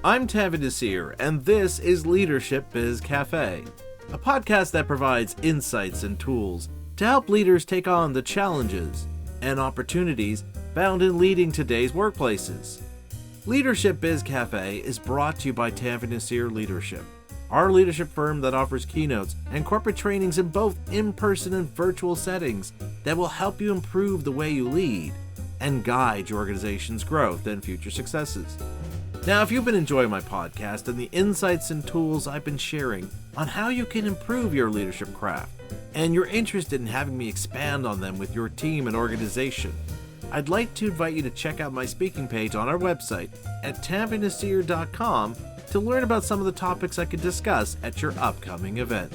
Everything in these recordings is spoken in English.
I'm Tavid Nasir, and this is Leadership Biz Cafe, a podcast that provides insights and tools to help leaders take on the challenges and opportunities found in leading today's workplaces. Leadership Biz Cafe is brought to you by Tavid Nasir Leadership, our leadership firm that offers keynotes and corporate trainings in both in-person and virtual settings that will help you improve the way you lead and guide your organization's growth and future successes. Now, if you've been enjoying my podcast and the insights and tools I've been sharing on how you can improve your leadership craft, and you're interested in having me expand on them with your team and organization, I'd like to invite you to check out my speaking page on our website at tavidnasir.com to learn about some of the topics I could discuss at your upcoming event.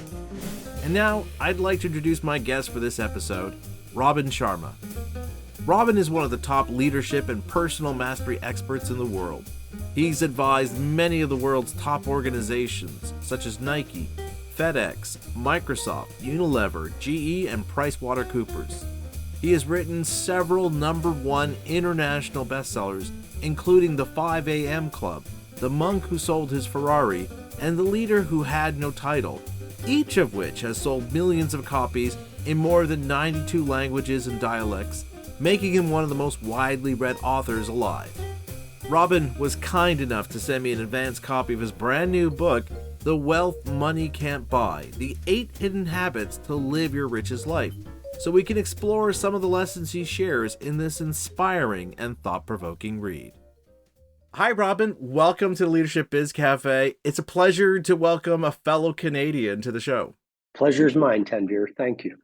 And now, I'd like to introduce my guest for this episode, Robin Sharma. Robin is one of the top leadership and personal mastery experts in the world. He's advised many of the world's top organizations, such as Nike, FedEx, Microsoft, Unilever, GE, and PricewaterhouseCoopers. He has written several #1 international bestsellers, including The 5 a.m. Club, The Monk Who Sold His Ferrari, and The Leader Who Had No Title, each of which has sold millions of copies in more than 92 languages and dialects, making him one of the most widely read authors alive. Robin was kind enough to send me an advance copy of his brand new book, The Wealth Money Can't Buy: The 8 Hidden Habits to Live Your Richest Life, so we can explore some of the lessons he shares in this inspiring and thought-provoking read. Hi, Robin. Welcome to the Leadership Biz Cafe. It's a pleasure to welcome a fellow Canadian to the show. Pleasure's mine, Tanvir. Thank you.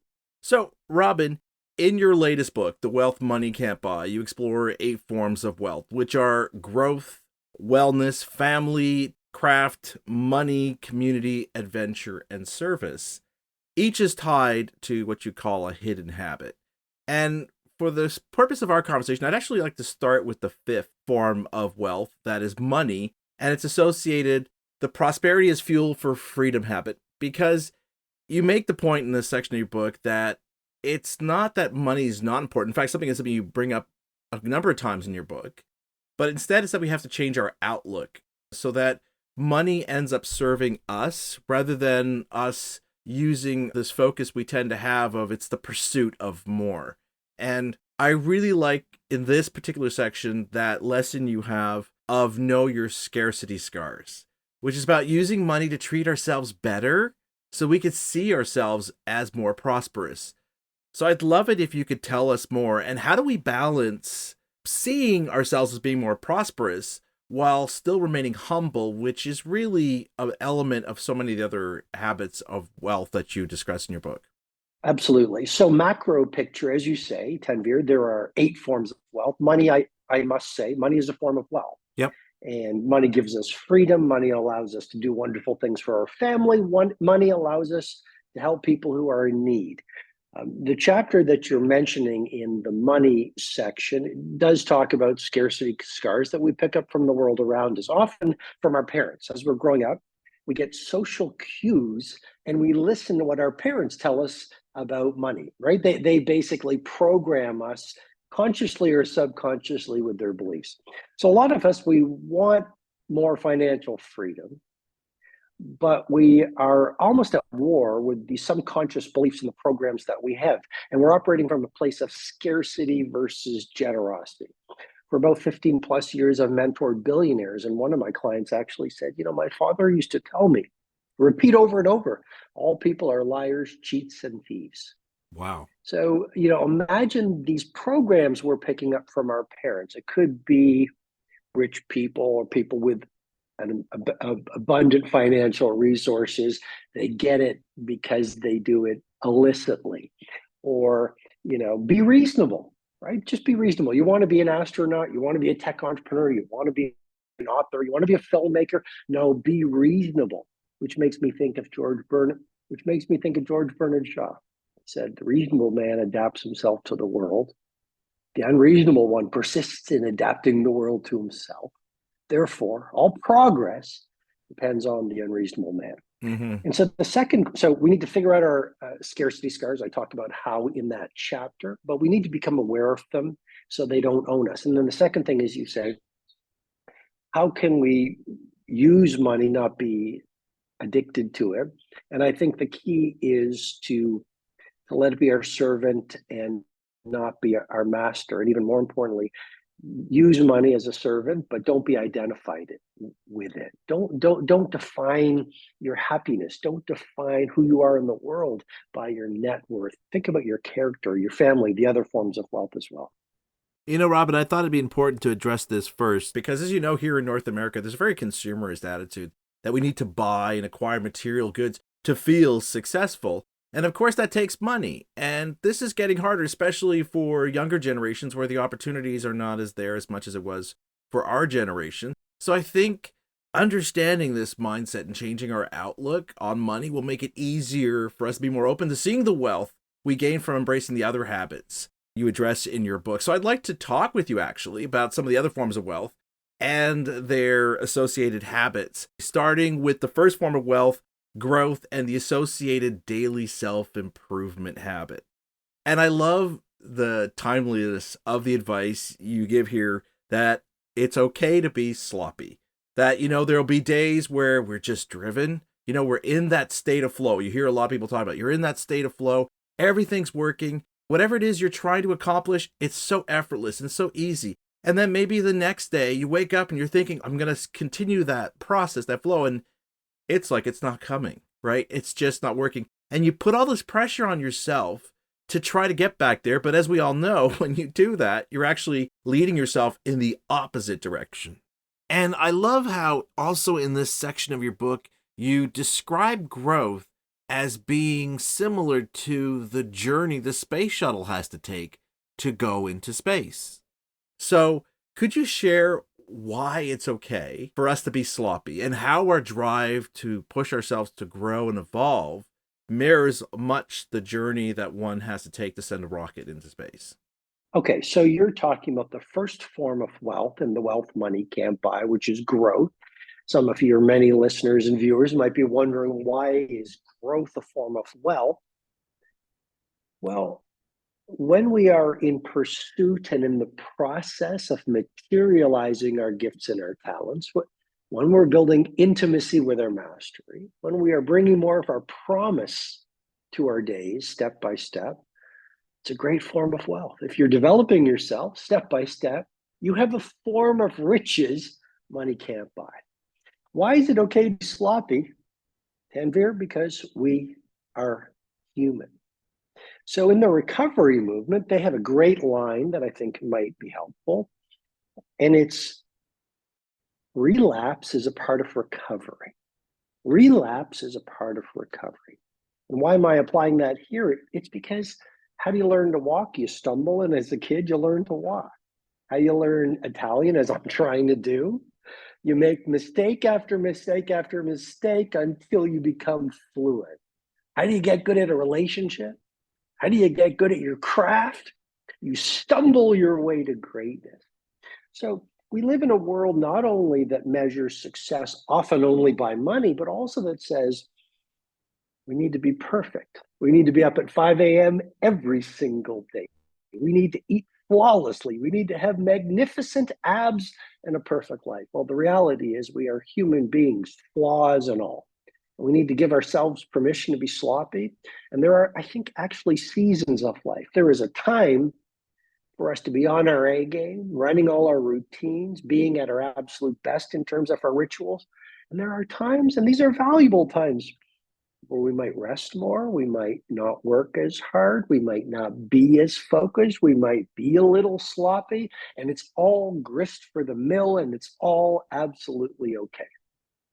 So, Robin, in your latest book, The Wealth Money Can't Buy, you explore 8 forms of wealth, which are growth, wellness, family, craft, money, community, adventure, and service. Each is tied to what you call a hidden habit. And for the purpose of our conversation, I'd actually like to start with the 5th form of wealth, that is money, and it's associated, the prosperity is fuel for freedom habit, because you make the point in this section of your book that it's not that money is not important. In fact, something you bring up a number of times in your book, but instead it's that we have to change our outlook so that money ends up serving us rather than us using this focus we tend to have of it's the pursuit of more. And I really like in this particular section that lesson you have of know your scarcity scars, which is about using money to treat ourselves better so we could see ourselves as more prosperous. So I'd love it if you could tell us more. And how do we balance seeing ourselves as being more prosperous while still remaining humble, which is really an element of so many of the other habits of wealth that you discuss in your book? Absolutely. So macro picture, as you say, Tanvir, there are 8 forms of wealth. Money, I must say, money is a form of wealth. Yep. And money gives us freedom. Money allows us to do wonderful things for our family. Money allows us to help people who are in need. The chapter that you're mentioning in the money section does talk about scarcity scars that we pick up from the world around us, often from our parents. As we're growing up, we get social cues and we listen to what our parents tell us about money, right? They basically program us consciously or subconsciously with their beliefs. So a lot of us, we want more financial freedom, but we are almost at war with the subconscious beliefs and the programs that we have. And we're operating from a place of scarcity versus generosity. For about 15 plus years, I've mentored billionaires. And one of my clients actually said, my father used to tell me, repeat over and over, all people are liars, cheats, and thieves. Wow. So, imagine these programs we're picking up from our parents. It could be rich people or people with abundant financial resources. They get it because they do it illicitly. Or, be reasonable, right? Just be reasonable. You want to be an astronaut, you want to be a tech entrepreneur, you want to be an author, you want to be a filmmaker. No, be reasonable, which makes me think of George Bernard Shaw. He said, the reasonable man adapts himself to the world. The unreasonable one persists in adapting the world to himself. Therefore, all progress depends on the unreasonable man. Mm-hmm. And so we need to figure out our scarcity scars. I talked about how in that chapter, but we need to become aware of them so they don't own us. And then the second thing is, you say, how can we use money, not be addicted to it. And I think the key is to let it be our servant and not be our master. And even more importantly, use money as a servant, but don't be identified with it. Don't define your happiness. Don't define who you are in the world by your net worth. Think about your character, your family, the other forms of wealth as well. You know, Robin, I thought it'd be important to address this first because, as you know, here in North America, there's a very consumerist attitude that we need to buy and acquire material goods to feel successful. And of course, that takes money. And this is getting harder, especially for younger generations where the opportunities are not as there as much as it was for our generation. So I think understanding this mindset and changing our outlook on money will make it easier for us to be more open to seeing the wealth we gain from embracing the other habits you address in your book. So I'd like to talk with you actually about some of the other forms of wealth and their associated habits, starting with the first form of wealth, growth, and the associated daily self-improvement habit. And I love the timeliness of the advice you give here that it's okay to be sloppy, that, there'll be days where we're just driven, we're in that state of flow. You hear a lot of people talk about you're in that state of flow. Everything's working. Whatever it is you're trying to accomplish, it's so effortless and so easy. And then maybe the next day you wake up and you're thinking, I'm going to continue that process, that flow. And it's like it's not coming, right? It's just not working. And you put all this pressure on yourself to try to get back there. But as we all know, when you do that, you're actually leading yourself in the opposite direction. And I love how also in this section of your book, you describe growth as being similar to the journey the space shuttle has to take to go into space. So could you share why it's okay for us to be sloppy and how our drive to push ourselves to grow and evolve mirrors much the journey that one has to take to send a rocket into space? Okay, so you're talking about the first form of wealth and the wealth money can't buy, which is growth. Some of your many listeners and viewers might be wondering, why is growth a form of wealth? Well, when we are in pursuit and in the process of materializing our gifts and our talents, when we're building intimacy with our mastery, when we are bringing more of our promise to our days step by step, it's a great form of wealth. If you're developing yourself step by step, you have a form of riches money can't buy. Why is it okay to be sloppy, Tanvir? Because we are human. So in the recovery movement, they have a great line that I think might be helpful. And it's relapse is a part of recovery. Relapse is a part of recovery. And why am I applying that here? It's because how do you learn to walk? You stumble, and as a kid, you learn to walk. How do you learn Italian, as I'm trying to do? You make mistake after mistake after mistake until you become fluent. How do you get good at a relationship? How do you get good at your craft? You stumble your way to greatness. So we live in a world not only that measures success often only by money, but also that says we need to be perfect. We need to be up at 5 a.m. every single day. We need to eat flawlessly. We need to have magnificent abs and a perfect life. Well, the reality is we are human beings, flaws and all. We need to give ourselves permission to be sloppy. And there are, I think, actually seasons of life. There is a time for us to be on our A game, running all our routines, being at our absolute best in terms of our rituals. And there are times, and these are valuable times, where we might rest more, we might not work as hard, we might not be as focused, we might be a little sloppy, and it's all grist for the mill, and it's all absolutely okay.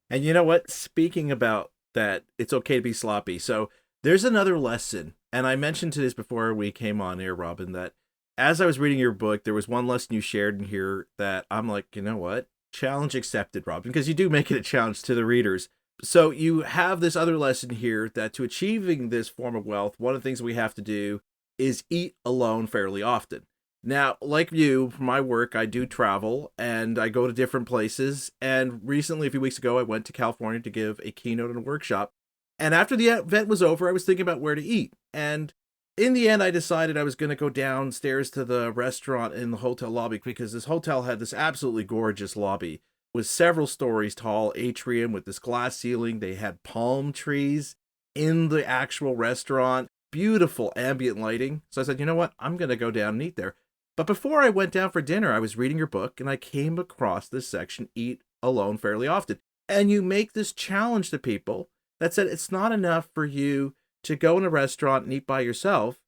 And you know what? Speaking about that, it's okay to be sloppy. So there's another lesson. And I mentioned to this before we came on air, Robin, that as I was reading your book, there was one lesson you shared in here that I'm like, you know what? Challenge accepted, Robin, because you do make it a challenge to the readers. So you have this other lesson here that to achieving this form of wealth, one of the things we have to do is eat alone fairly often. Now, like you, for my work, I do travel and I go to different places. And recently, a few weeks ago, I went to California to give a keynote and a workshop. And after the event was over, I was thinking about where to eat. And in the end, I decided I was going to go downstairs to the restaurant in the hotel lobby because this hotel had this absolutely gorgeous lobby was several stories tall atrium with this glass ceiling. They had palm trees in the actual restaurant, beautiful ambient lighting. So I said, you know what? I'm going to go down and eat there. But before I went down for dinner, I was reading your book and I came across this section, Eat Alone Fairly Often. And you make this challenge to people that said it's not enough for you to go in a restaurant and eat by yourself.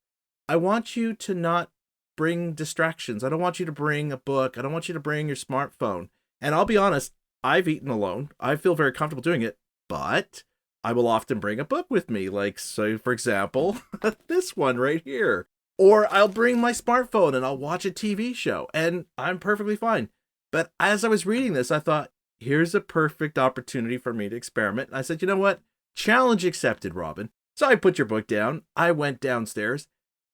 I want you to not bring distractions. I don't want you to bring a book. I don't want you to bring your smartphone. And I'll be honest, I've eaten alone. I feel very comfortable doing it, but I will often bring a book with me. Like, so for example, this one right here. Or I'll bring my smartphone and I'll watch a TV show and I'm perfectly fine. But as I was reading this, I thought, here's a perfect opportunity for me to experiment. And I said, you know what? Challenge accepted, Robin. So I put your book down. I went downstairs.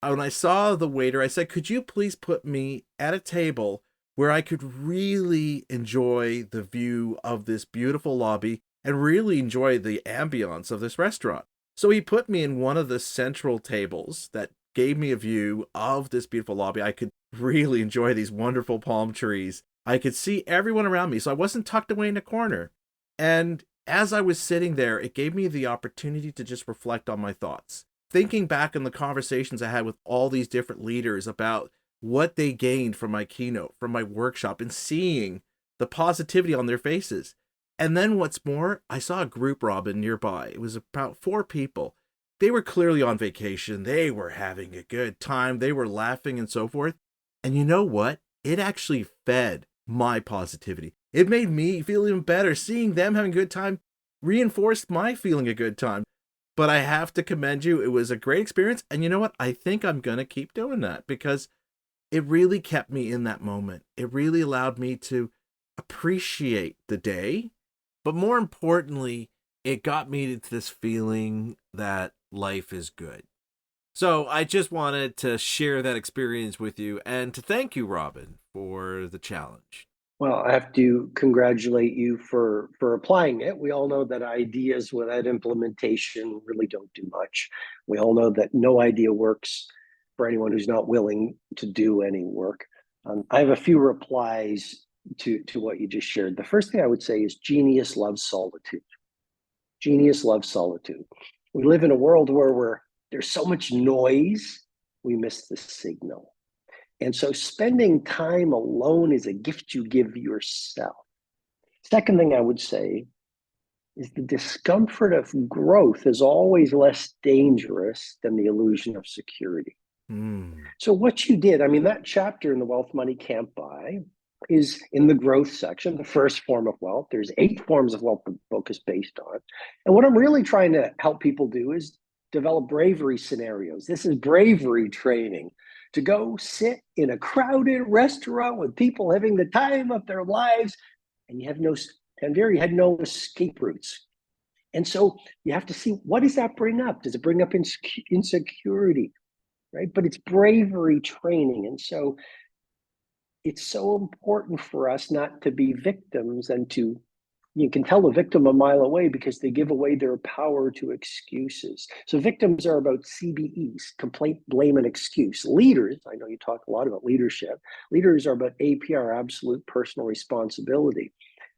When I saw the waiter, I said, could you please put me at a table where I could really enjoy the view of this beautiful lobby and really enjoy the ambiance of this restaurant? So he put me in one of the central tables that gave me a view of this beautiful lobby. I could really enjoy these wonderful palm trees. I could see everyone around me, so I wasn't tucked away in a corner. And as I was sitting there, it gave me the opportunity to just reflect on my thoughts. Thinking back on the conversations I had with all these different leaders about what they gained from my keynote, from my workshop, and seeing the positivity on their faces. And then what's more, I saw a group, Robin, nearby. It was about 4 people. They were clearly on vacation. They were having a good time. They were laughing and so forth. And you know what? It actually fed my positivity. It made me feel even better. Seeing them having a good time reinforced my feeling a good time. But I have to commend you. It was a great experience. And you know what? I think I'm going to keep doing that because it really kept me in that moment. It really allowed me to appreciate the day. But more importantly, it got me to this feeling that life is good. So I just wanted to share that experience with you and to thank you, Robin, for the challenge. Well, I have to congratulate you for applying it. We all know that ideas without implementation really don't do much. We all know that no idea works for anyone who's not willing to do any work. I have a few replies to what you just shared. The first thing I would say is genius loves solitude. Genius loves solitude. We live in a world where there's so much noise, we miss the signal. And so spending time alone is a gift you give yourself. Second thing I would say is the discomfort of growth is always less dangerous than the illusion of security. So what you did, I mean, that chapter in The Wealth Money Can't Buy is in the growth section, the first form of wealth. There's 8 forms of wealth the book is based on. And what I'm really trying to help people do is develop bravery scenarios. This is bravery training. To go sit in a crowded restaurant with people having the time of their lives, and you have no, Tanvir, you had no escape routes. And so you have to see, what does that bring up? Does it bring up insecurity, right? But it's bravery training. And so it's so important for us not to be victims and to, you can tell a victim a mile away because they give away their power to excuses. So victims are about CBEs, complaint, blame, and excuse. Leaders, I know you talk a lot about leadership. Leaders are about APR, absolute personal responsibility.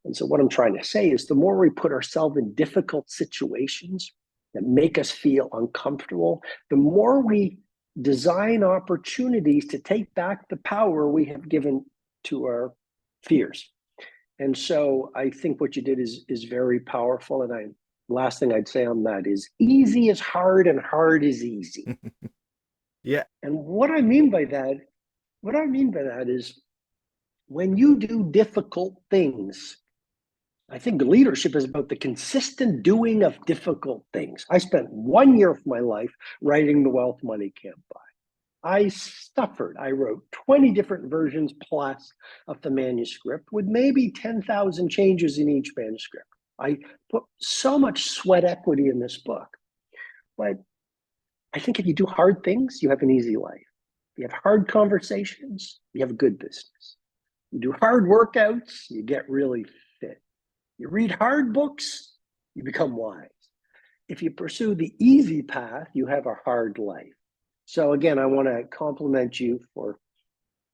And so what I'm trying to say is the more we put ourselves in difficult situations that make us feel uncomfortable, the more we design opportunities to take back the power we have given to our fears. And so I think what you did is very powerful. And last thing I'd say on that is easy is hard and hard is easy. Yeah. And what I mean by that is when you do difficult things, I think leadership is about the consistent doing of difficult things. I spent 1 year of my life writing The Wealth Money Can't Buy. I suffered. I wrote 20 different versions plus of the manuscript with maybe 10,000 changes in each manuscript. I put so much sweat equity in this book. But I think if you do hard things, you have an easy life. If you have hard conversations, you have a good business. You do hard workouts, you get really fit. You read hard books, you become wise. If you pursue the easy path, you have a hard life. So again, I want to compliment you for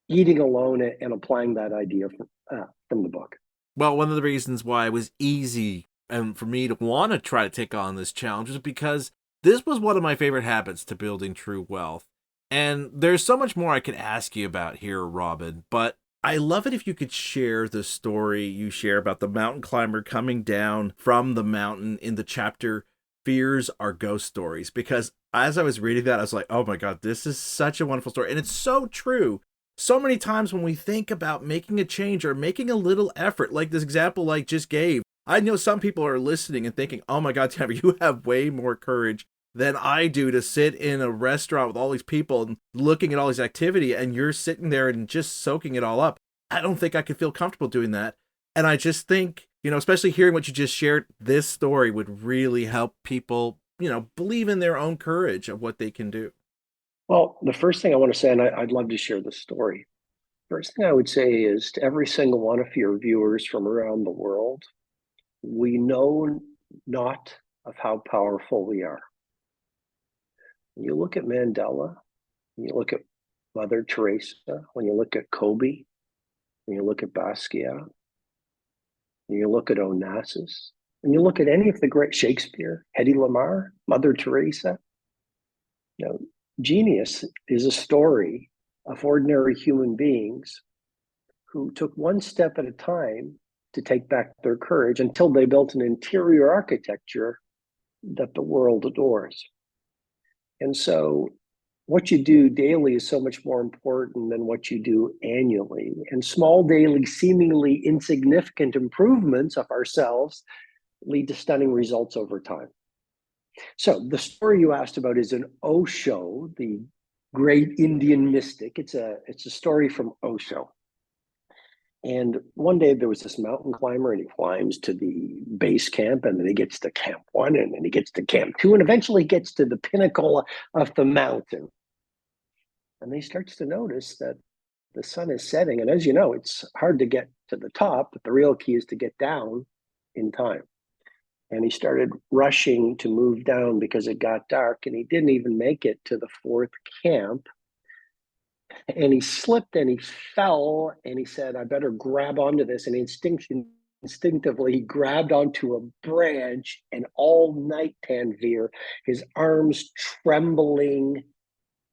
eating alone and applying that idea from the book. Well, one of the reasons why it was easy and for me to want to try to take on this challenge was because this was one of my favorite habits to building true wealth. And there's so much more I could ask you about here, Robin, but I love it if you could share the story you share about the mountain climber coming down from the mountain in the chapter Fears Are Ghost Stories. Because as I was reading that, I was like, oh my God, this is such a wonderful story. And it's so true. So many times when we think about making a change or making a little effort, like this example like just gave, I know some people are listening and thinking, oh my God, Tamara, you have way more courage than I do to sit in a restaurant with all these people and looking at all these activity, and you're sitting there and just soaking it all up. I don't think I could feel comfortable doing that. And I just think, especially hearing what you just shared, this story would really help people, believe in their own courage of what they can do. Well, the first thing I want to say, and I'd love to share the story. First thing I would say is to every single one of your viewers from around the world, we know not of how powerful we are. When you look at Mandela, when you look at Mother Teresa, when you look at Kobe, when you look at Basquiat, when you look at Onassis, when you look at any of the great Shakespeare, Hedy Lamarr, Mother Teresa, genius is a story of ordinary human beings who took one step at a time to take back their courage until they built an interior architecture that the world adores. And so what you do daily is so much more important than what you do annually. And small daily, seemingly insignificant improvements of ourselves lead to stunning results over time. So the story you asked about is an Osho, the great Indian mystic. It's a story from Osho. And one day there was this mountain climber, and he climbs to the base camp, and then he gets to camp 1, and then he gets to camp 2, and eventually gets to the pinnacle of the mountain. And he starts to notice that the sun is setting. And as you know, it's hard to get to the top, but the real key is to get down in time. And he started rushing to move down because it got dark, and he didn't even make it to the 4th camp. And he slipped and he fell, and he said, I better grab onto this. And instinctively, he grabbed onto a branch, and all night, Tanvir, his arms trembling,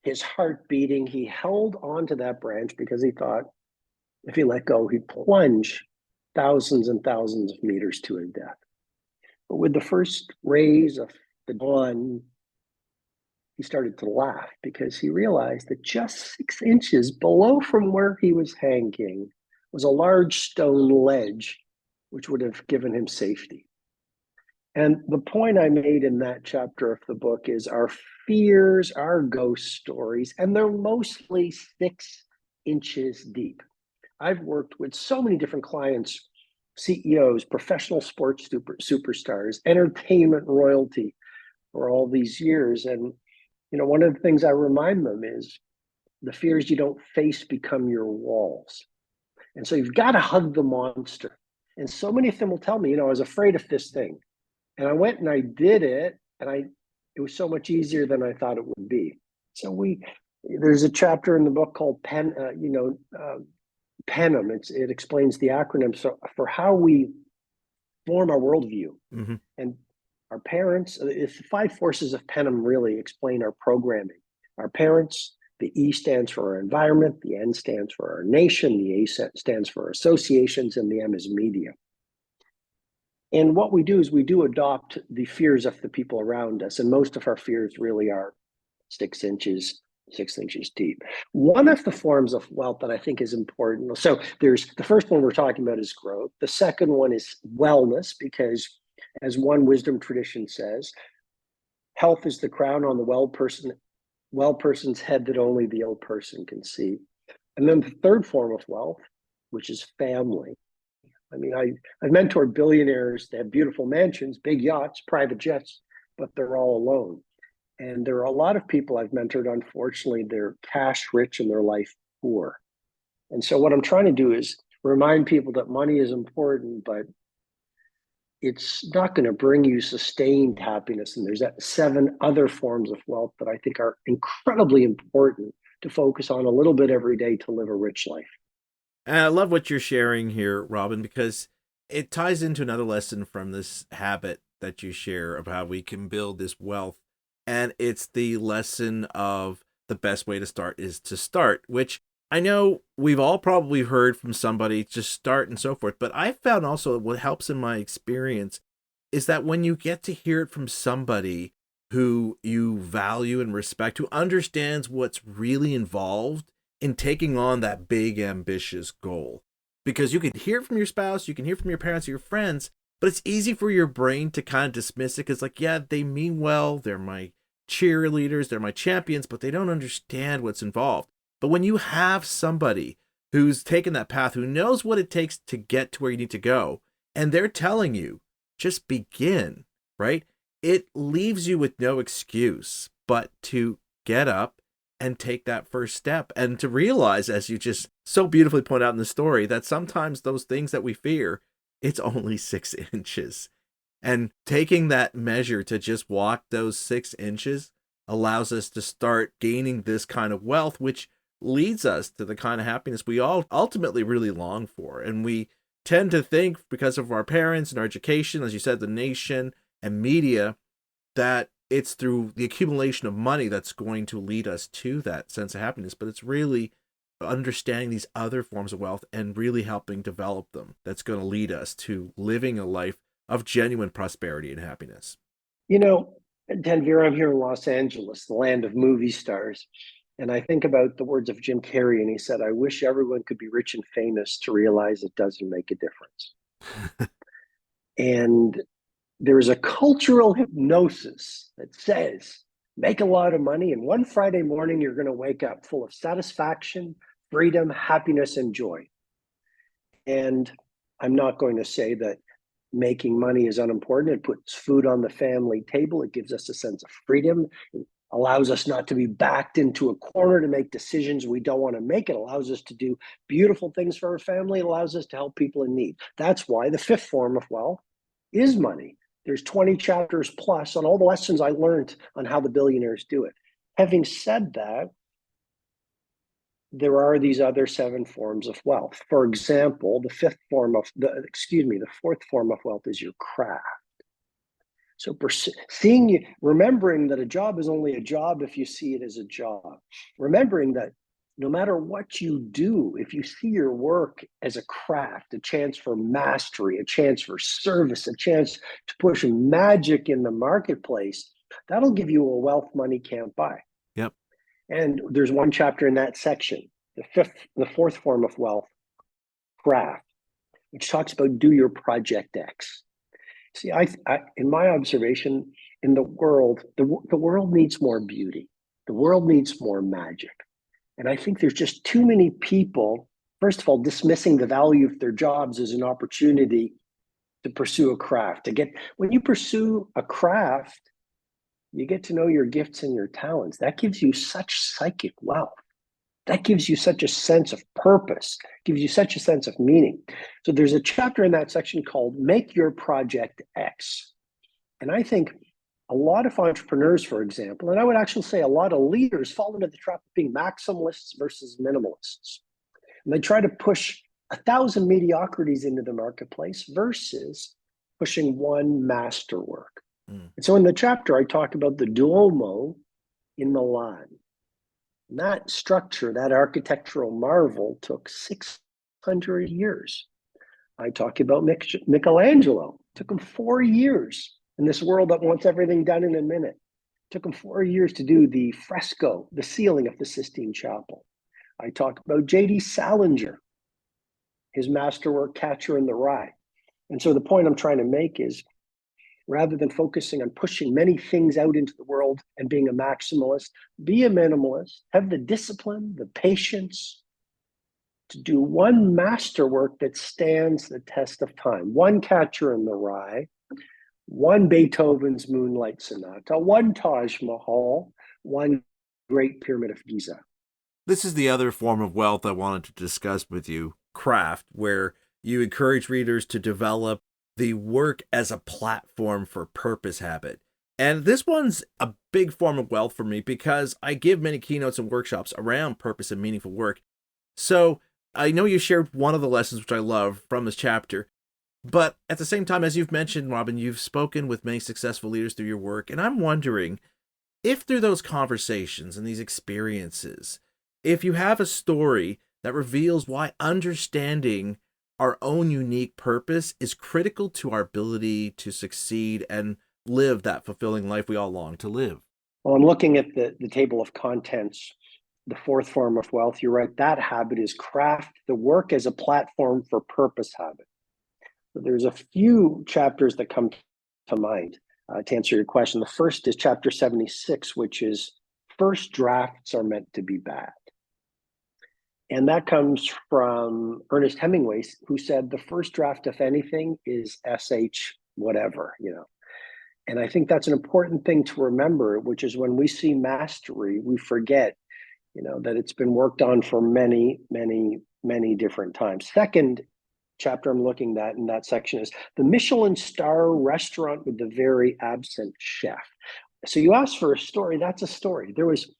his heart beating, he held onto that branch because he thought if he let go, he'd plunge thousands and thousands of meters to his death. But with the first rays of the dawn, he started to laugh because he realized that just 6 inches below from where he was hanging was a large stone ledge, which would have given him safety. And the point I made in that chapter of the book is our fears are ghost stories, and they're mostly 6 inches deep. I've worked with so many different clients, CEOs, professional sports superstars, entertainment royalty for all these years. And one of the things I remind them is the fears you don't face become your walls. And so you've got to hug the monster. And so many of them will tell me, I was afraid of this thing. And I went and I did it, and it was so much easier than I thought it would be. So there's a chapter in the book called PENM. It explains the acronym for how we form our worldview. Mm-hmm. And our parents, the 5 forces of PENM really explain our programming. Our parents, the E stands for our environment, the N stands for our nation, the A stands for our associations, and the M is media. And what we do is we do adopt the fears of the people around us. And most of our fears really are 6 inches deep. One of the forms of wealth that I think is important. So there's the first one we're talking about is growth. The second one is wellness, because as one wisdom tradition says, health is the crown on the well person's head that only the ill person can see. And then the third form of wealth, which is family. I mean, I've mentored billionaires that have beautiful mansions, big yachts, private jets, but they're all alone. And there are a lot of people I've mentored, unfortunately, they're cash rich and their life poor. And so what I'm trying to do is remind people that money is important, but it's not going to bring you sustained happiness. And there's 7 other forms of wealth that I think are incredibly important to focus on a little bit every day to live a rich life. And I love what you're sharing here, Robin, because it ties into another lesson from this habit that you share of how we can build this wealth. And it's the lesson of the best way to start is to start, which I know we've all probably heard from somebody, just start and so forth. But I found also what helps in my experience is that when you get to hear it from somebody who you value and respect, who understands what's really involved in taking on that big, ambitious goal. Because you can hear from your spouse, you can hear from your parents, or your friends, but it's easy for your brain to kind of dismiss it because, like, yeah, they mean well, they're my cheerleaders, they're my champions, but they don't understand what's involved. But when you have somebody who's taken that path, who knows what it takes to get to where you need to go, and they're telling you, just begin, right? It leaves you with no excuse but to get up and take that first step and to realize, as you just so beautifully point out in the story, that sometimes those things that we fear, it's only 6 inches. And taking that measure to just walk those 6 inches allows us to start gaining this kind of wealth, which leads us to the kind of happiness we all ultimately really long for. And we tend to think, because of our parents and our education, as you said, the nation and media, that it's through the accumulation of money that's going to lead us to that sense of happiness. But it's really understanding these other forms of wealth and really helping develop them that's going to lead us to living a life of genuine prosperity and happiness. You know, Denver, I'm here in Los Angeles, the land of movie stars. And I think about the words of Jim Carrey, and he said, I wish everyone could be rich and famous to realize it doesn't make a difference. And there's a cultural hypnosis that says, make a lot of money, and one Friday morning, you're going to wake up full of satisfaction, freedom, happiness, and joy. And I'm not going to say that making money is unimportant. It puts food on the family table. It gives us a sense of freedom. It allows us not to be backed into a corner to make decisions we don't want to make. It allows us to do beautiful things for our family. It allows us to help people in need. That's why the 5th form of wealth is money. There's 20 chapters plus on all the lessons I learned on how the billionaires do it. Having said that, there are these other 7 forms of wealth. For example, the 4th form of wealth is your craft. So remembering that a job is only a job if you see it as a job. Remembering that no matter what you do, if you see your work as a craft, a chance for mastery, a chance for service, a chance to push magic in the marketplace, that'll give you a wealth money can't buy. Yep. And there's one chapter in that section, the 4th form of wealth, craft, which talks about do your project X. See, I in my observation, in the world needs more beauty. The world needs more magic. And I think there's just too many people, first of all, dismissing the value of their jobs as an opportunity to pursue a craft. When you pursue a craft, you get to know your gifts and your talents. That gives you such psychic wealth. That gives you such a sense of purpose, gives you such a sense of meaning. So there's a chapter in that section called Make Your Project X. And I think a lot of entrepreneurs, for example, and I would actually say a lot of leaders fall into the trap of being maximalists versus minimalists. And they try to push 1,000 mediocrities into the marketplace versus pushing one masterwork. And so in the chapter, I talk about the Duomo in Milan. And that structure, that architectural marvel, took 600 years. I talk about Michelangelo. It took him 4 years in this world that wants everything done in a minute. It took him 4 years to do the fresco, the ceiling of the Sistine Chapel. I talk about J.D. Salinger, his masterwork, Catcher in the Rye. And so the point I'm trying to make is, rather than focusing on pushing many things out into the world and being a maximalist, be a minimalist, have the discipline, the patience to do one masterwork that stands the test of time. One Catcher in the Rye, one Beethoven's Moonlight Sonata, one Taj Mahal, one Great Pyramid of Giza. This is the other form of wealth I wanted to discuss with you, craft, where you encourage readers to develop the work as a platform for purpose habit. And this one's a big form of wealth for me because I give many keynotes and workshops around purpose and meaningful work. So I know you shared one of the lessons, which I love, from this chapter. But at the same time, as you've mentioned, Robin, you've spoken with many successful leaders through your work. And I'm wondering if through those conversations and these experiences, if you have a story that reveals why understanding our own unique purpose is critical to our ability to succeed and live that fulfilling life we all long to live. Well, I'm looking at the table of contents, the fourth form of wealth. You're right. That habit is craft the work as a platform for purpose habit. So there's a few chapters that come to mind to answer your question. The first is chapter 76, which is first drafts are meant to be bad. And that comes from Ernest Hemingway, who said the first draft, if anything, is SH whatever, And I think that's an important thing to remember, which is when we see mastery, we forget, that it's been worked on for many, many, many different times. Second chapter I'm looking at in that section is the Michelin star restaurant with the very absent chef. So you asked for a story, that's a story. There was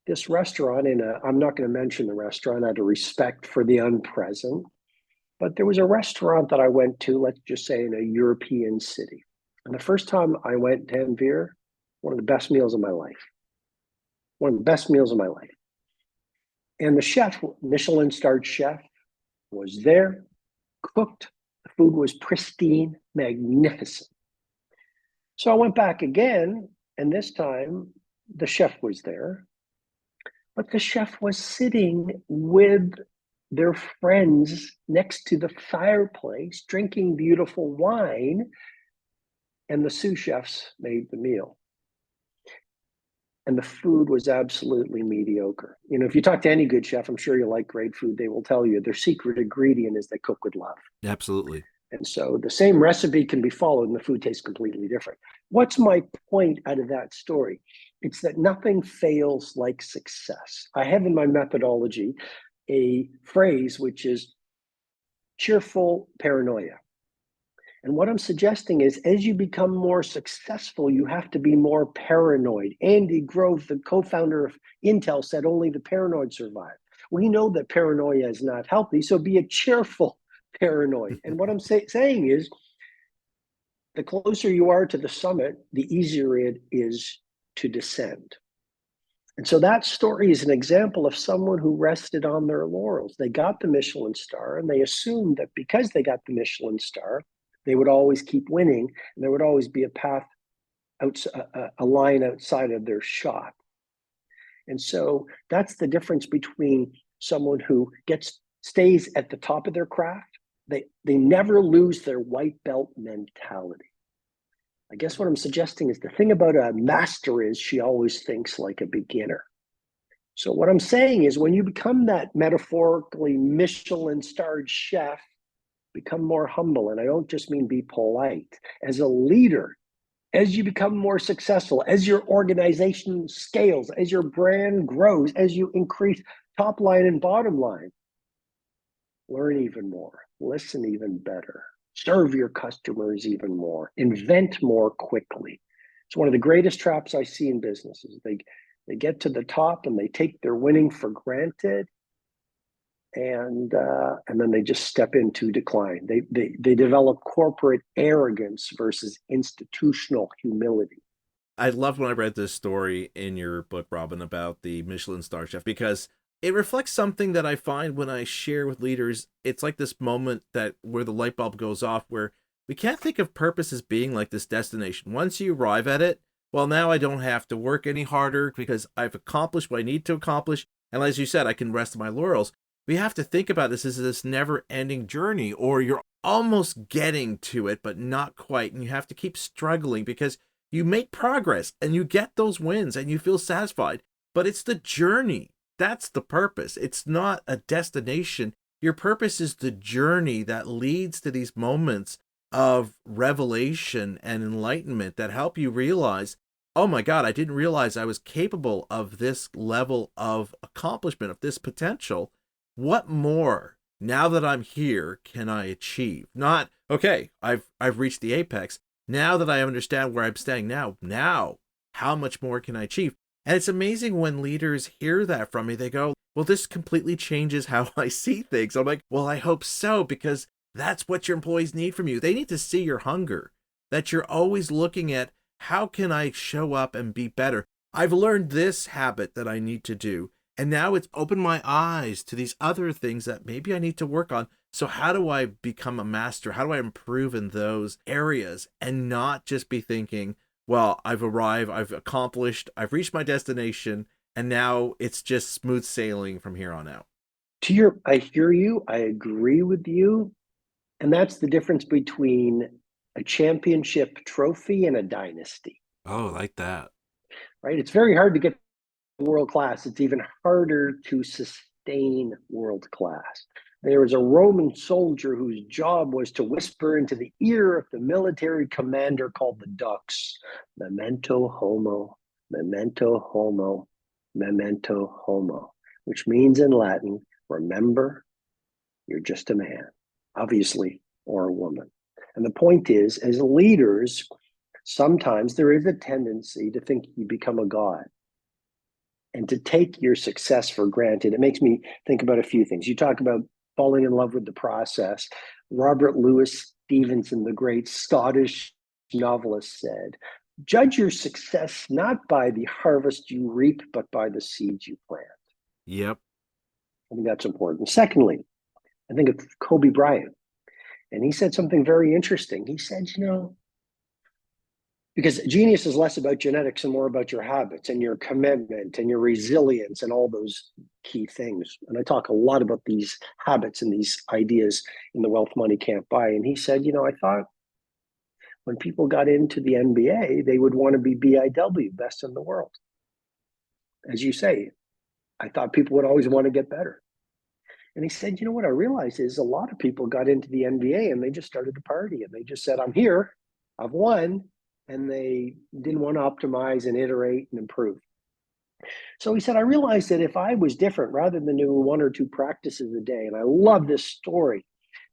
this restaurant I'm not going to mention the restaurant out of respect for the unpresent, but there was a restaurant that I went to, let's just say in a European city. And the first time I went to Envir, one of the best meals of my life. One of the best meals of my life. And the chef, Michelin-starred chef, was there, cooked. The food was pristine, magnificent. So I went back again, and this time the chef was there. But the chef was sitting with their friends next to the fireplace, drinking beautiful wine, and the sous chefs made the meal. And the food was absolutely mediocre. If you talk to any good chef, I'm sure you like great food, they will tell you their secret ingredient is they cook with love. Absolutely. And so the same recipe can be followed and the food tastes completely different. What's my point out of that story? It's that nothing fails like success. I have in my methodology a phrase which is cheerful paranoia. And what I'm suggesting is as you become more successful, you have to be more paranoid. Andy Grove, the co-founder of Intel, said only the paranoid survive. We know that paranoia is not healthy, so be a cheerful paranoid. And what I'm saying is the closer you are to the summit, the easier it is to descend. And so that story is an example of someone who rested on their laurels. They got the Michelin star and they assumed that because they got the Michelin star, they would always keep winning and there would always be a path, a line outside of their shot. And so that's the difference between someone who stays at the top of their craft. They never lose their white belt mentality. I guess what I'm suggesting is the thing about a master is she always thinks like a beginner. So what I'm saying is when you become that metaphorically Michelin-starred chef, become more humble. And I don't just mean be polite. As a leader, as you become more successful, as your organization scales, as your brand grows, as you increase top line and bottom line, learn even more, listen even better, serve your customers even more, invent more quickly. It's one of the greatest traps I see in businesses. They get to the top and they take their winning for granted, and then they just step into decline. They develop corporate arrogance versus institutional humility. I loved when I read this story in your book, Robin, about the Michelin star chef, because it reflects something that I find when I share with leaders. It's like this moment where the light bulb goes off, where we can't think of purpose as being like this destination. Once you arrive at it, well, now I don't have to work any harder because I've accomplished what I need to accomplish. And as you said, I can rest on my laurels. We have to think about this as this never-ending journey, or you're almost getting to it, but not quite. And you have to keep struggling because you make progress and you get those wins and you feel satisfied. But it's the journey. That's the purpose. It's not a destination. Your purpose is the journey that leads to these moments of revelation and enlightenment that help you realize, oh my God, I didn't realize I was capable of this level of accomplishment, of this potential. What more, now that I'm here, can I achieve? Not, okay, I've reached the apex. Now that I understand where I'm staying now, how much more can I achieve? And it's amazing when leaders hear that from me. They go, well, this completely changes how I see things. I'm like, well, I hope so, because That's what your employees need from you. They need to see your hunger, that you're always looking at how can I show up and be better? I've learned this habit that I need to do, and now it's opened my eyes to these other things that maybe I need to work on. So how do I become a master? How do I improve in those areas and not just be thinking, well, I've arrived, I've accomplished, I've reached my destination, and now it's just smooth sailing from here on out. I hear you. I agree with you. And that's the difference between a championship trophy and a dynasty, Oh, like that. right? It's very hard to get world class. It's even harder to sustain world class. There was a Roman soldier whose job was to whisper into the ear of the military commander called the Dux, memento homo, memento homo, memento homo, which means in Latin, remember, you're just a man, obviously, or a woman. And the point is, as leaders, sometimes there is a tendency to think you become a god and to take your success for granted. It makes me think about a few things. You talk about falling in love with the process. Robert Louis Stevenson, the great Scottish novelist, said, judge your success not by the harvest you reap, but by the seeds you plant. Yep. I think that's important. Secondly, I think of Kobe Bryant, and he said something very interesting. He said, because genius is less about genetics and more about your habits and your commitment and your resilience and all those key things. And I talk a lot about these habits and these ideas in the Wealth Money Can't Buy. And he said, I thought when people got into the NBA, they would want to be BIW, best in the world. As you say, I thought people would always want to get better. And he said, what I realized is a lot of people got into the NBA and they just started to party and they just said, I'm here, I've won. And they didn't want to optimize and iterate and improve. So he said, I realized that if I was different, rather than doing one or two practices a day, and I love this story.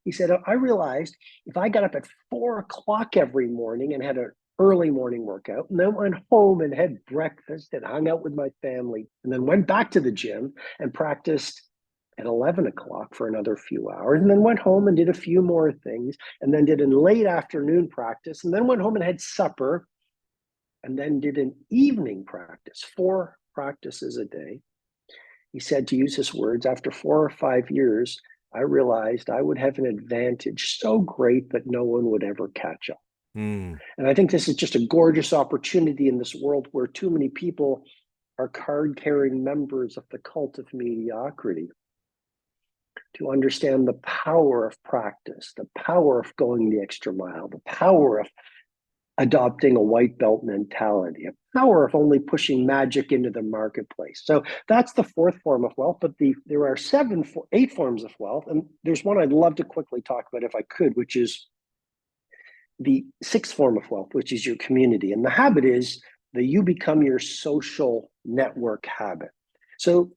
He said, I realized if I got up at 4 o'clock every morning and had an early morning workout, and then went home and had breakfast and hung out with my family, and then went back to the gym and practiced at 11 o'clock for another few hours, and then went home and did a few more things, and then did a late afternoon practice, and then went home and had supper, and then did an evening practice, 4 practices a day. He said, to use his words, after 4 or 5 years, I realized I would have an advantage so great that no one would ever catch up. Mm. And I think this is just a gorgeous opportunity in this world where too many people are card-carrying members of the cult of mediocrity, to understand the power of practice, the power of going the extra mile, the power of adopting a white belt mentality, a power of only pushing magic into the marketplace. So that's the 4th form of wealth, but there are 8 forms of wealth. And there's one I'd love to quickly talk about if I could, which is the 6th form of wealth, which is your community. And the habit is that you become your social network habit. So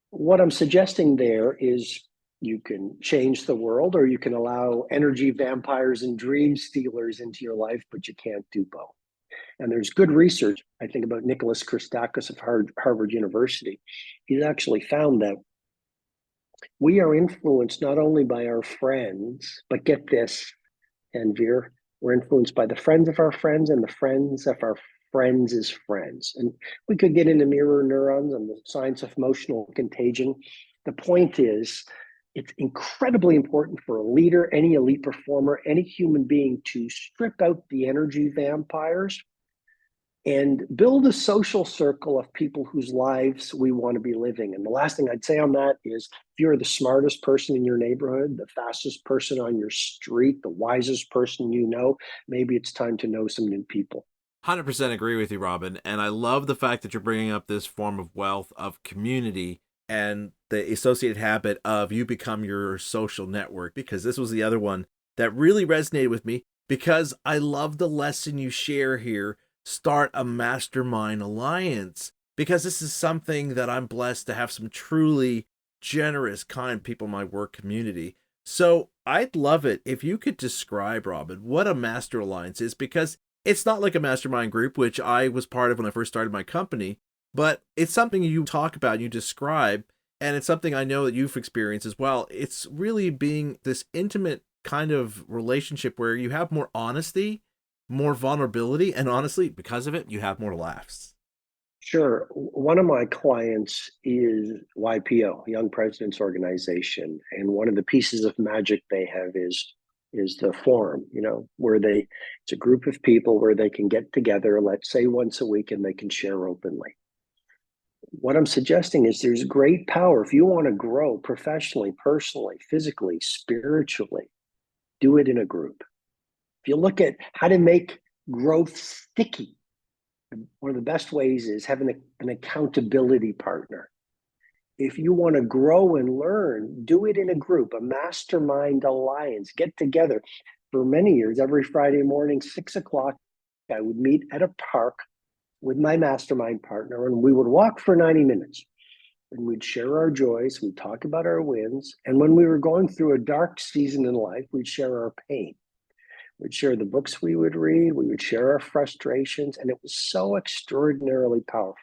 what I'm suggesting there is you can change the world, or you can allow energy vampires and dream stealers into your life, but you can't do both. And there's good research, I think, about Nicholas Christakis of Harvard University. He's actually found that we are influenced not only by our friends, but get this, Veer, we're influenced by the friends of our friends and the friends of our friends' friends. And we could get into mirror neurons and the science of emotional contagion. The point is, it's incredibly important for a leader, any elite performer, any human being to strip out the energy vampires and build a social circle of people whose lives we want to be living. And the last thing I'd say on that is, if you're the smartest person in your neighborhood, the fastest person on your street, the wisest person you know, maybe it's time to know some new people. 100% agree with you, Robin. And I love the fact that you're bringing up this form of wealth of community and the associated habit of you become your social network, because this was the other one that really resonated with me, because I love the lesson you share here. Start a mastermind alliance, because this is something that I'm blessed to have some truly generous, kind people in my work community. So I'd love it if you could describe, Robin, what a master alliance is, because it's not like a mastermind group, which I was part of when I first started my company, but it's something you talk about, you describe, and it's something I know that you've experienced as well. It's really being this intimate kind of relationship where you have more honesty, more vulnerability, and honestly, because of it, you have more laughs. Sure. One of my clients is YPO, Young Presidents Organization, and one of the pieces of magic they have is the forum, where it's a group of people where they can get together, let's say once a week, and they can share openly. What I'm suggesting is there's great power if you want to grow professionally, personally, physically, spiritually, do it in a group. If you look at how to make growth sticky, one of the best ways is having an accountability partner. If you want to grow and learn, do it in a group, a mastermind alliance. Get together. For many years, every Friday morning, 6 o'clock, I would meet at a park with my mastermind partner, and we would walk for 90 minutes. And we'd share our joys, we'd talk about our wins. And when we were going through a dark season in life, we'd share our pain. We'd share the books we would read, we would share our frustrations, and it was so extraordinarily powerful.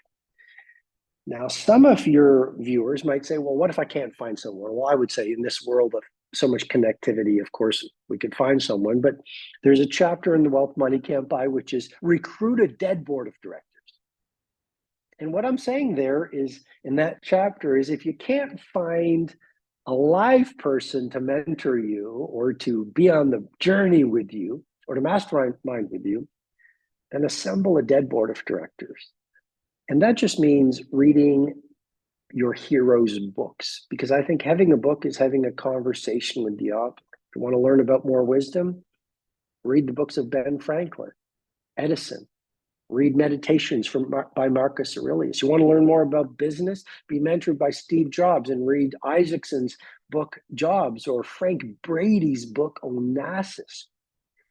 Now, some of your viewers might say, well, what if I can't find someone? Well, I would say in this world of so much connectivity, of course, we could find someone, but there's a chapter in The Wealth Money Can't Buy, which is recruit a dead board of directors. And what I'm saying there is in that chapter is if you can't find a live person to mentor you or to be on the journey with you or to mastermind with you, then assemble a dead board of directors. And that just means reading your heroes' books, because I think having a book is having a conversation with the author. If you want to learn about more wisdom, read the books of Ben Franklin, Edison. Read Meditations by Marcus Aurelius. You want to learn more about business? Be mentored by Steve Jobs and read Isaacson's book, Jobs, or Frank Brady's book, Onassis.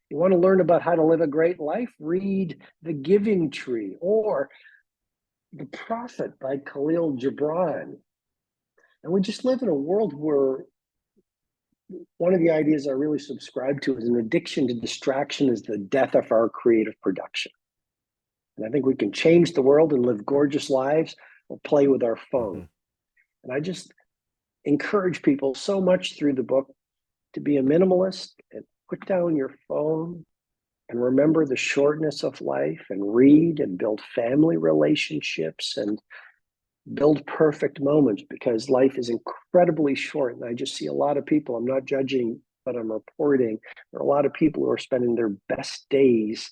You want to learn about how to live a great life? Read The Giving Tree or The Prophet by Khalil Gibran. And we just live in a world where one of the ideas I really subscribe to is an addiction to distraction is the death of our creative production. And I think we can change the world and live gorgeous lives or play with our phone. Mm-hmm. And I just encourage people so much through the book to be a minimalist and put down your phone and remember the shortness of life and read and build family relationships and build perfect moments, because life is incredibly short. And I just see a lot of people, I'm not judging, but I'm reporting, there are a lot of people who are spending their best days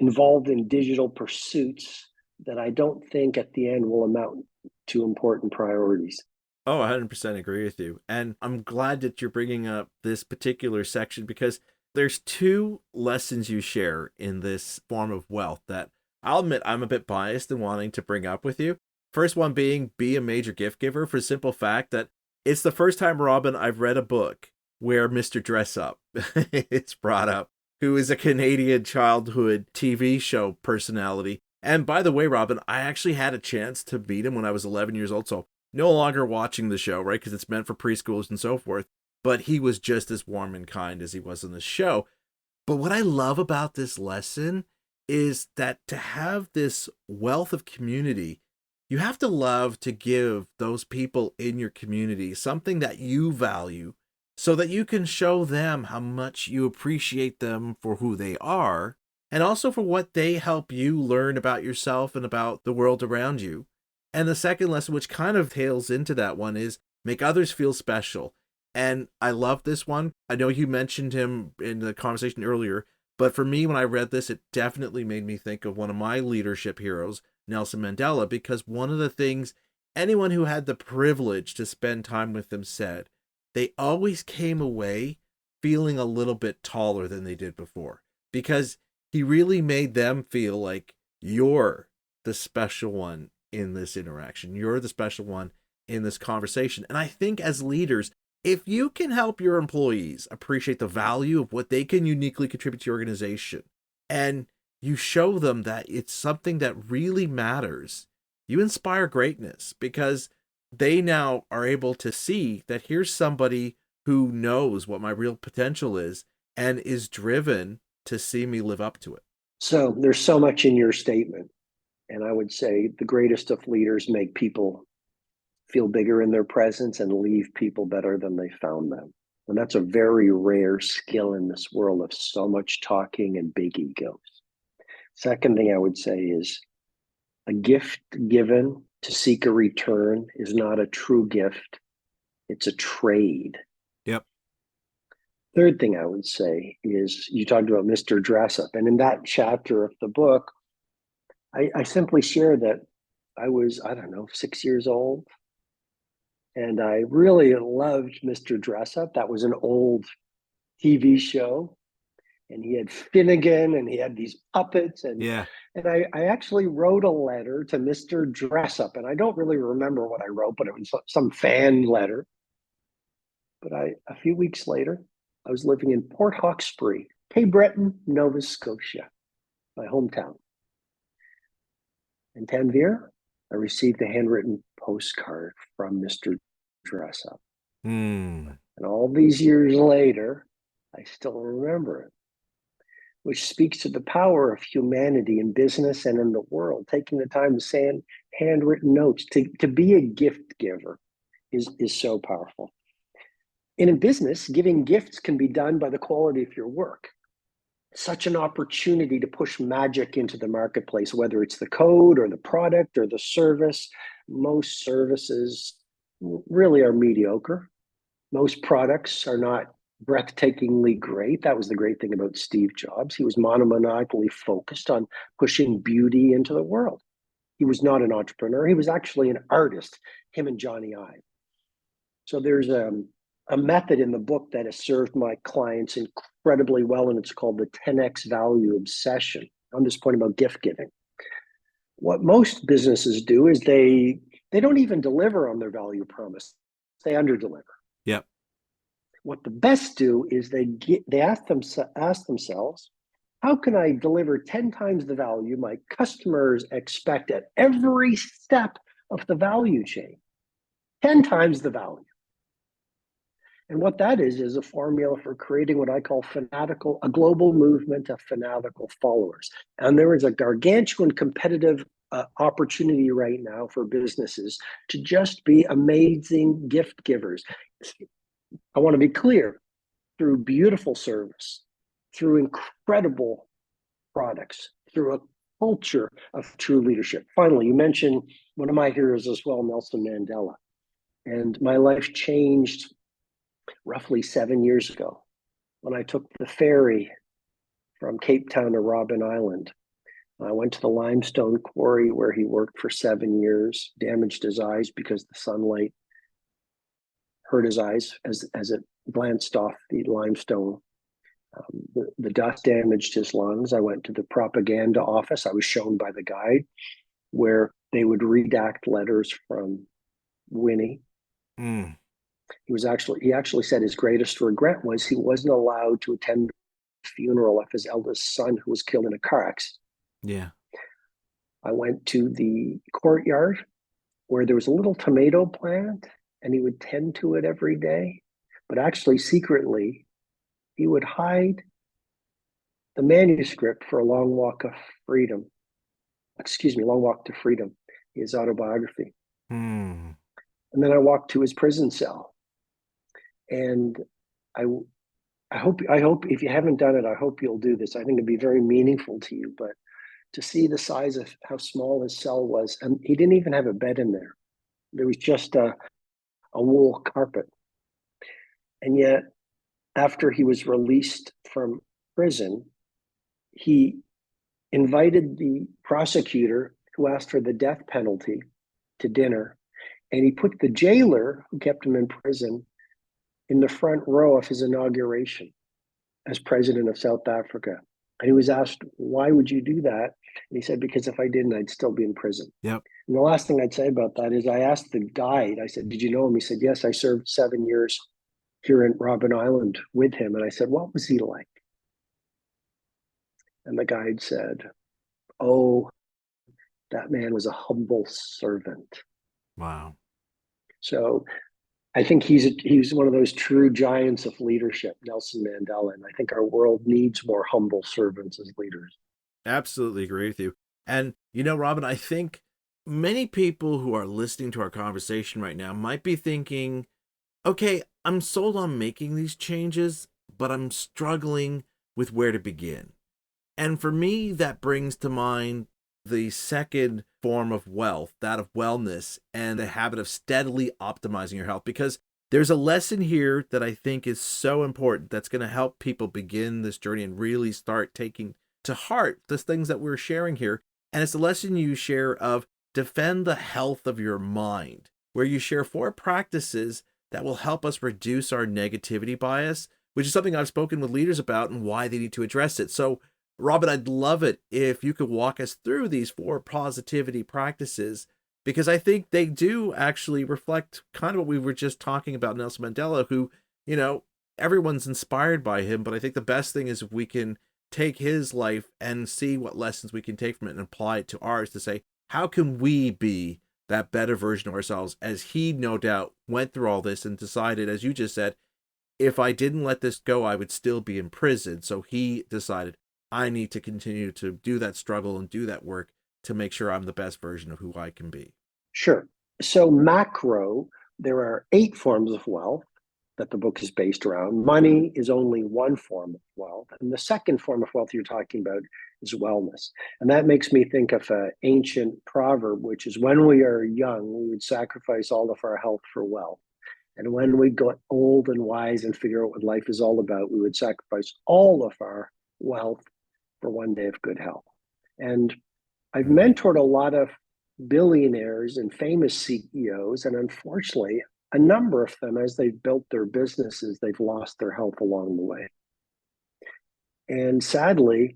involved in digital pursuits that I don't think at the end will amount to important priorities. Oh, 100% agree with you. And I'm glad that you're bringing up this particular section because there's two lessons you share in this form of wealth that I'll admit I'm a bit biased in wanting to bring up with you. First one being be a major gift giver, for the simple fact that it's the first time, Robin, I've read a book where Mr. Dress Up is brought up, who is a Canadian childhood TV show personality. And by the way, Robin, I actually had a chance to meet him when I was 11 years old, so no longer watching the show, right? Because it's meant for preschoolers and so forth. But he was just as warm and kind as he was in the show. But what I love about this lesson is that to have this wealth of community, you have to love to give those people in your community something that you value so that you can show them how much you appreciate them for who they are and also for what they help you learn about yourself and about the world around you. And the second lesson, which kind of tails into that one, is make others feel special. And I love this one. I know you mentioned him in the conversation earlier, but for me, when I read this, it definitely made me think of one of my leadership heroes, Nelson Mandela, because one of the things anyone who had the privilege to spend time with him said, they always came away feeling a little bit taller than they did before, because he really made them feel like you're the special one in this interaction. You're the special one in this conversation. And I think as leaders, if you can help your employees appreciate the value of what they can uniquely contribute to your organization, and you show them that it's something that really matters, you inspire greatness, because they now are able to see that here's somebody who knows what my real potential is and is driven to see me live up to it. So there's so much in your statement. And I would say the greatest of leaders make people feel bigger in their presence and leave people better than they found them. And that's a very rare skill in this world of so much talking and big egos. Second thing I would say is a gift given to seek a return is not a true gift, it's a trade. Yep. Third thing I would say is you talked about Mr. Dress Up. And in that chapter of the book, I simply share that I was, I don't know, 6 years old. And I really loved Mr. Dress Up. That was an old TV show. And he had Finnegan and he had these puppets. Yeah. And I actually wrote a letter to Mr. Dress Up. And I don't really remember what I wrote, but it was some fan letter. But a few weeks later, I was living in Port Hawkesbury, Cape Breton, Nova Scotia, my hometown. In Tanvir, I received a handwritten postcard from Mr. Dress Up. Mm. And all these years later, I still remember it, which speaks to the power of humanity in business and in the world. Taking the time to send handwritten notes, to be a gift giver is so powerful. And in business, giving gifts can be done by the quality of your work. Such an opportunity to push magic into the marketplace, whether it's the code or the product or the service. Most services really are mediocre. Most products are not breathtakingly great. That was the great thing about Steve Jobs. He was monomaniacally focused on pushing beauty into the world. He was not an entrepreneur. He was actually an artist, him and Johnny Ive. So there's a method in the book that has served my clients incredibly well, and it's called the 10x value obsession. On this point about gift giving, what most businesses do is they don't even deliver on their value promise; they underdeliver. Yep. What the best do is they ask themselves, how can I deliver 10 times the value my customers expect at every step of the value chain? 10 times the value. And what that is a formula for creating what I call a global movement of fanatical followers. And there is a gargantuan competitive opportunity right now for businesses to just be amazing gift givers. I want to be clear, through beautiful service, through incredible products, through a culture of true leadership. Finally, you mentioned one of my heroes as well, Nelson Mandela. And my life changed roughly 7 years ago when I took the ferry from Cape Town to Robin Island. I went to the limestone quarry where he worked for 7 years, damaged his eyes because the sunlight hurt his eyes as it glanced off the limestone. The dust damaged his lungs. I went to the propaganda office. I was shown by the guide where they would redact letters from Winnie. Mm. He actually said his greatest regret was he wasn't allowed to attend the funeral of his eldest son who was killed in a car accident. Yeah. I went to the courtyard where there was a little tomato plant and he would tend to it every day. But actually, secretly, he would hide the manuscript for Long Walk to Freedom, his autobiography. Mm. And then I walked to his prison cell. And I hope if you haven't done it, I hope you'll do this. I think it'd be very meaningful to you. But to see the size of how small his cell was, and he didn't even have a bed in there. There was just a wool carpet. And yet, after he was released from prison, he invited the prosecutor who asked for the death penalty to dinner, and he put the jailer who kept him in prison in the front row of his inauguration as president of South Africa. And he was asked, why would you do that? And he said, because if I didn't, I'd still be in prison. Yep. And the last thing I'd say about that is I asked the guide, I said, did you know him? He said, yes, I served 7 years here in Robin Island with him. And I said, what was he like? And the guide said, oh, that man was a humble servant. Wow. So I think he's one of those true giants of leadership, Nelson Mandela. And I think our world needs more humble servants as leaders. Absolutely agree with you. And, Robin, I think many people who are listening to our conversation right now might be thinking, okay, I'm sold on making these changes, but I'm struggling with where to begin. And for me, that brings to mind the second form of wealth, that of wellness, and the habit of steadily optimizing your health. Because there's a lesson here that I think is so important that's going to help people begin this journey and really start taking to heart the things that we're sharing here. And it's the lesson you share of defend the health of your mind, where you share 4 practices that will help us reduce our negativity bias, which is something I've spoken with leaders about and why they need to address it. So, Robin, I'd love it if you could walk us through these 4 positivity practices, because I think they do actually reflect kind of what we were just talking about Nelson Mandela, who, everyone's inspired by him. But I think the best thing is if we can take his life and see what lessons we can take from it and apply it to ours to say, how can we be that better version of ourselves, as he no doubt went through all this and decided, as you just said, if I didn't let this go, I would still be in prison. So he decided, I need to continue to do that struggle and do that work to make sure I'm the best version of who I can be. Sure. So macro, there are 8 forms of wealth that the book is based around. Money is only one form of wealth. And the second form of wealth you're talking about is wellness. And that makes me think of an ancient proverb, which is when we are young, we would sacrifice all of our health for wealth. And when we got old and wise and figure out what life is all about, we would sacrifice all of our wealth for one day of good health. And I've mentored a lot of billionaires and famous CEOs, and unfortunately, a number of them, as they've built their businesses, they've lost their health along the way. And sadly,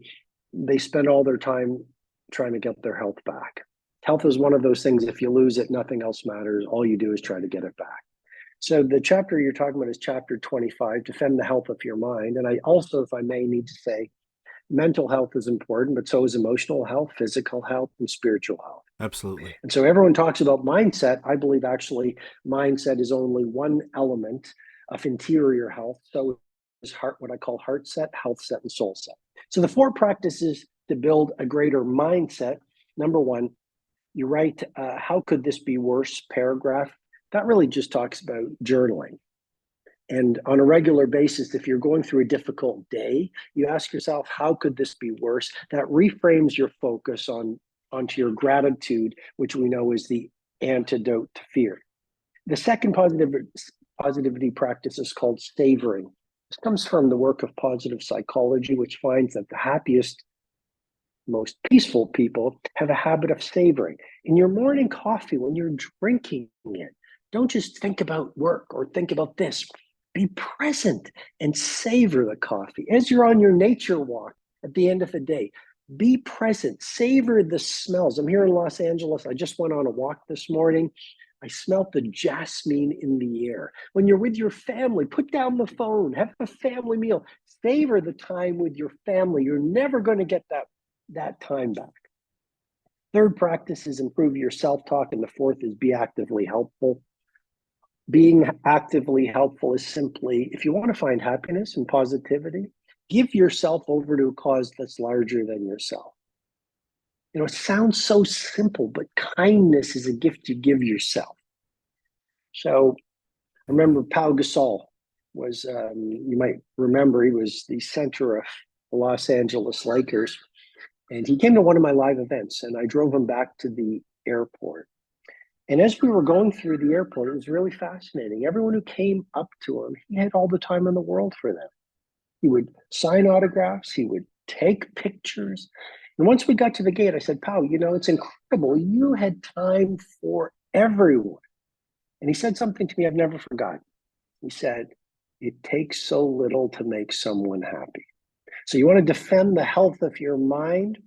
they spend all their time trying to get their health back. Health is one of those things, if you lose it, nothing else matters. All you do is try to get it back. So the chapter you're talking about is chapter 25, Defend the Health of Your Mind. And I also, if I may, need to say, mental health is important, but so is emotional health, physical health, and spiritual health. Absolutely. And so everyone talks about mindset. I believe actually mindset is only one element of interior health. So is heart, what I call heart set, health set, and soul set. So the 4 practices to build a greater mindset. Number 1, you write, how could this be worse? Paragraph. That really just talks about journaling. And on a regular basis, if you're going through a difficult day, you ask yourself, how could this be worse? That reframes your focus onto your gratitude, which we know is the antidote to fear. The second positivity practice is called savoring. This comes from the work of positive psychology, which finds that the happiest, most peaceful people have a habit of savoring. In your morning coffee, when you're drinking it, don't just think about work or think about this. Be present and savor the coffee. As you're on your nature walk at the end of the day, be present, savor the smells. I'm here in Los Angeles. I just went on a walk this morning. I smelt the jasmine in the air. When you're with your family, put down the phone, have a family meal, savor the time with your family. You're never going to get that time back. Third practice is improve your self-talk, and the fourth is be actively helpful. Being actively helpful is simply, if you want to find happiness and positivity, give yourself over to a cause that's larger than yourself. It sounds so simple, but kindness is a gift you give yourself. So I remember Pau Gasol was, you might remember, he was the center of the Los Angeles Lakers. And he came to one of my live events, and I drove him back to the airport. And as we were going through the airport, it was really fascinating. Everyone who came up to him, he had all the time in the world for them. He would sign autographs, he would take pictures. And once we got to the gate, I said, Pau, it's incredible. You had time for everyone. And he said something to me I've never forgotten. He said, it takes so little to make someone happy. So you want to defend the health of your mind?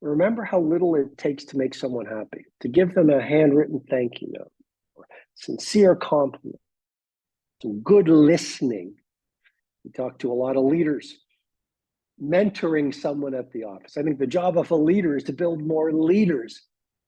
Remember how little it takes to make someone happy, to give them a handwritten thank you note, or sincere compliment, some good listening. We talk to a lot of leaders, mentoring someone at the office. I think the job of a leader is to build more leaders.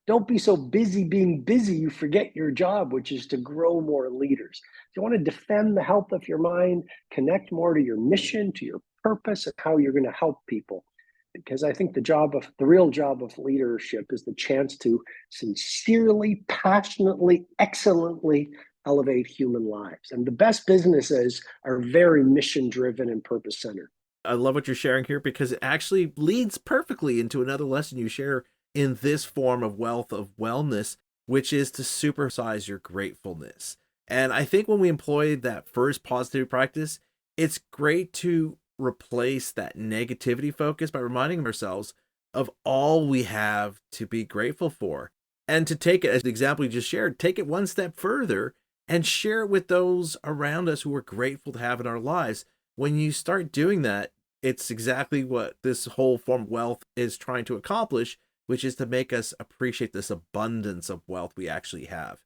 Don't be so busy being busy, you forget your job, which is to grow more leaders. If you want to defend the health of your mind, connect more to your mission, to your purpose, and how you're going to help people. Because I think the real job of leadership is the chance to sincerely, passionately, excellently elevate human lives. And the best businesses are very mission driven and purpose centered. I love what you're sharing here because it actually leads perfectly into another lesson you share in this form of wealth of wellness, which is to supersize your gratefulness. And I think when we employ that first positivity practice, it's great to replace that negativity focus by reminding ourselves of all we have to be grateful for. And to take it, as the example you just shared, take it one step further and share it with those around us who we're grateful to have in our lives. When you start doing that, it's exactly what this whole form of wealth is trying to accomplish, which is to make us appreciate this abundance of wealth we actually have.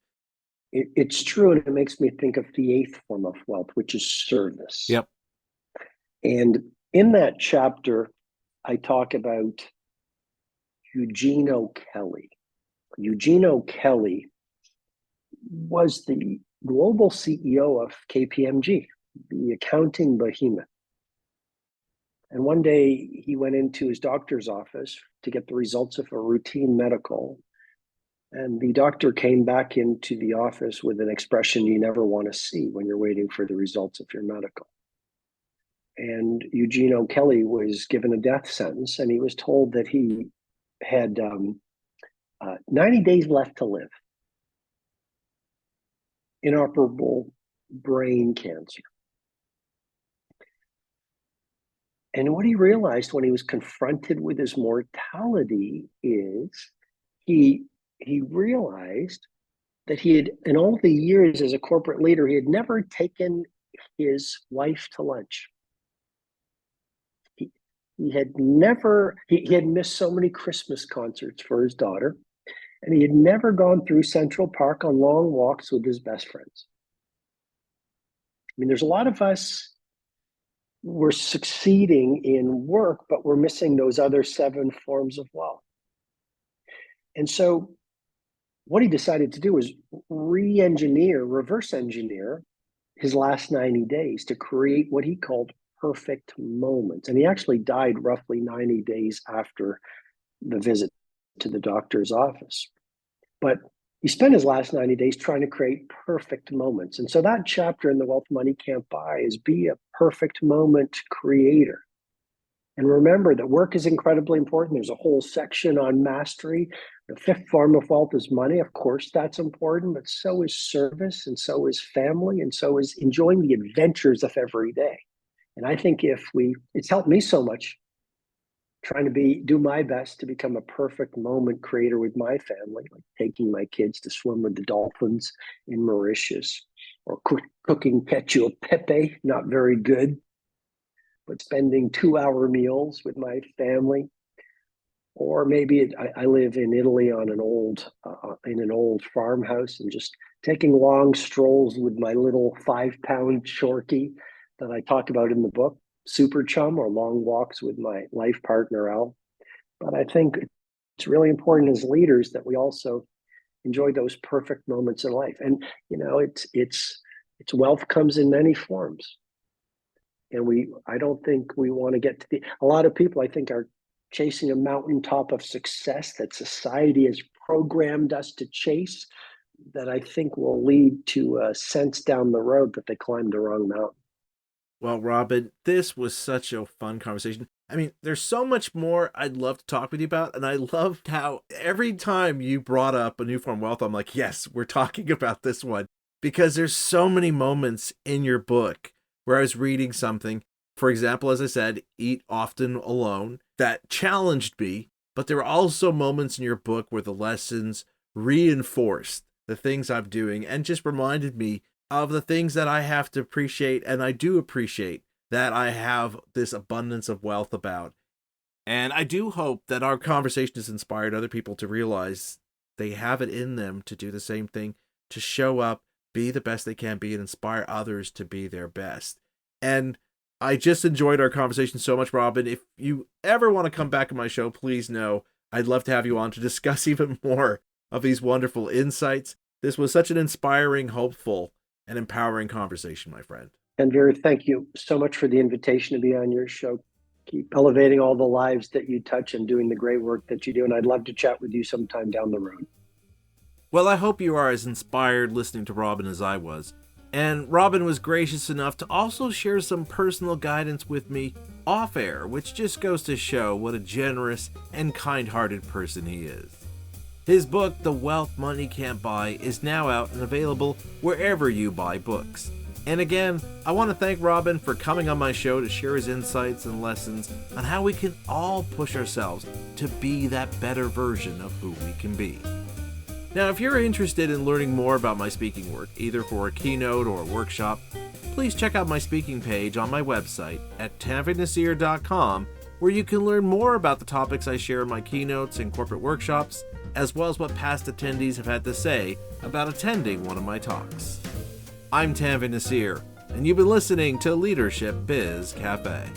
It's true, and it makes me think of the eighth form of wealth, which is service. Yep. And in that chapter, I talk about Eugene O'Kelly. Eugene O'Kelly was the global CEO of KPMG, the accounting behemoth. And one day he went into his doctor's office to get the results of a routine medical. And the doctor came back into the office with an expression you never want to see when you're waiting for the results of your medical. And Eugene O'Kelly was given a death sentence, and he was told that he had 90 days left to live. Inoperable brain cancer. And what he realized when he was confronted with his mortality is he realized that he had, in all the years as a corporate leader, he had never taken his wife to lunch. He had missed so many Christmas concerts for his daughter, and he had never gone through Central Park on long walks with his best friends. I mean, there's a lot of us, we're succeeding in work, but we're missing those other 7 forms of wealth. And so what he decided to do was reverse engineer his last 90 days to create what he called perfect moments. And he actually died roughly 90 days after the visit to the doctor's office. But he spent his last 90 days trying to create perfect moments. And so that chapter in The Wealth Money Can't Buy is be a perfect moment creator. And remember that work is incredibly important. There's a whole section on mastery. The 5th form of wealth is money. Of course, that's important, but so is service, and so is family, and so is enjoying the adventures of every day. And I think it's helped me so much trying to do my best to become a perfect moment creator with my family, like taking my kids to swim with the dolphins in Mauritius, or cooking cacio e pepe, not very good, but spending 2-hour meals with my family. Or maybe I live in Italy on in an old farmhouse and just taking long strolls with my little 5-pound Shorkie that I talk about in the book, Super Chum, or long walks with my life partner, Al. But I think it's really important as leaders that we also enjoy those perfect moments in life. And, it's wealth comes in many forms. And I don't think we want to get to a lot of people, I think, are chasing a mountaintop of success that society has programmed us to chase, that I think will lead to a sense down the road that they climbed the wrong mountain. Well, Robin, this was such a fun conversation. I mean, there's so much more I'd love to talk with you about. And I loved how every time you brought up a new form of wealth, I'm like, yes, we're talking about this one. Because there's so many moments in your book where I was reading something, for example, as I said, Eat Often Alone, that challenged me. But there were also moments in your book where the lessons reinforced the things I'm doing and just reminded me of the things that I have to appreciate, and I do appreciate that I have this abundance of wealth about. And I do hope that our conversation has inspired other people to realize they have it in them to do the same thing, to show up, be the best they can be, and inspire others to be their best. And I just enjoyed our conversation so much, Robin. If you ever want to come back on my show, please know I'd love to have you on to discuss even more of these wonderful insights. This was such an inspiring, hopeful, and empowering conversation, my friend. And Vera, thank you so much for the invitation to be on your show. Keep elevating all the lives that you touch and doing the great work that you do. And I'd love to chat with you sometime down the road. Well, I hope you are as inspired listening to Robin as I was. And Robin was gracious enough to also share some personal guidance with me off air, which just goes to show what a generous and kind-hearted person he is. His book, The Wealth Money Can't Buy, is now out and available wherever you buy books. And again, I want to thank Robin for coming on my show to share his insights and lessons on how we can all push ourselves to be that better version of who we can be. Now, if you're interested in learning more about my speaking work, either for a keynote or a workshop, please check out my speaking page on my website at tanvinasir.com, where you can learn more about the topics I share in my keynotes and corporate workshops, as well as what past attendees have had to say about attending one of my talks. I'm Tanvin Nasir, and you've been listening to Leadership Biz Cafe.